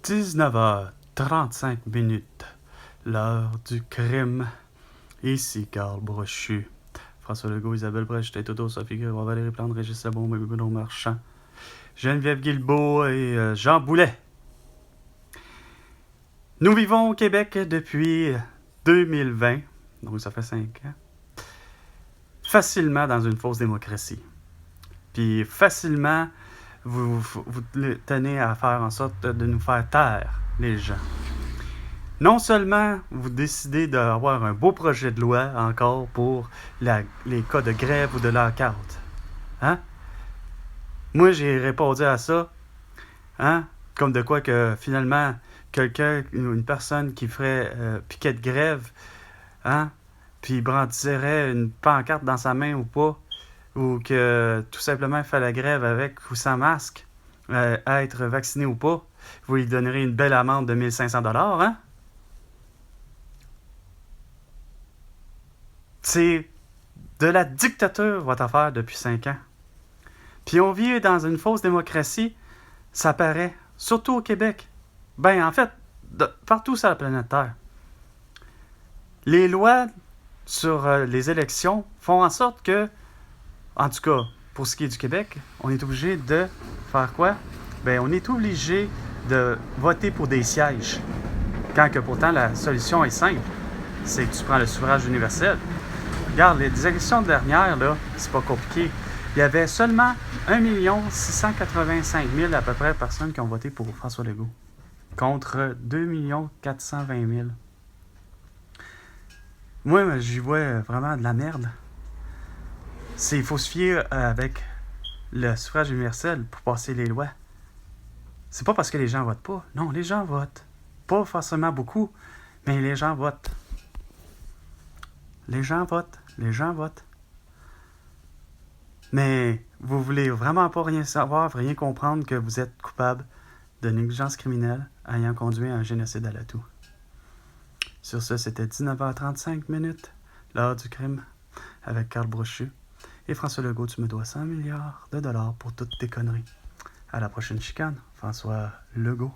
19h35, l'heure du crime. Ici Carl Brochu. François Legault, Isabelle Brecht, Toto, Sophie Grégoire, Valérie Plante, Régis Sabon, Bruno Marchand, Geneviève Guilbeault et Jean Boulet. Nous vivons au Québec depuis 2020, donc ça fait 5 ans, facilement dans une fausse démocratie. Puis facilement, vous tenez à faire en sorte de nous faire taire, les gens. Non seulement vous décidez d'avoir un beau projet de loi encore pour les cas de grève ou de lockout. Hein? Moi, j'ai répondu à ça, hein? Comme de quoi que finalement, une personne qui ferait piquet de grève, hein? Puis brandirait une pancarte dans sa main ou pas, ou que tout simplement fait la grève avec ou sans masque, être vacciné ou pas, vous lui donnerez une belle amende de 1500 $, hein? C'est de la dictature, votre affaire, depuis 5 ans. Puis on vit dans une fausse démocratie, ça paraît, surtout au Québec. Ben, en fait, partout sur la planète Terre. Les lois sur les élections font en sorte que, en tout cas, pour ce qui est du Québec, on est obligé de faire quoi? Ben, on est obligé de voter pour des sièges. Quand que pourtant la solution est simple, c'est que tu prends le suffrage universel. Regarde, les élections dernières, là, c'est pas compliqué. Il y avait seulement 1 685 000 à peu près personnes qui ont voté pour François Legault, contre 2 420 000. Moi, j'y vois vraiment de la merde. Il faut se fier avec le suffrage universel pour passer les lois. C'est pas parce que les gens votent pas. Non, les gens votent. Pas forcément beaucoup, mais les gens votent. Les gens votent. Les gens votent. Mais vous voulez vraiment pas rien savoir, rien comprendre que vous êtes coupable de négligence criminelle ayant conduit à un génocide à l'atout. Sur ce, c'était 19h35, l'heure du crime, avec Carl Brochu. Et François Legault, tu me dois 100 milliards de dollars pour toutes tes conneries. À la prochaine chicane, François Legault.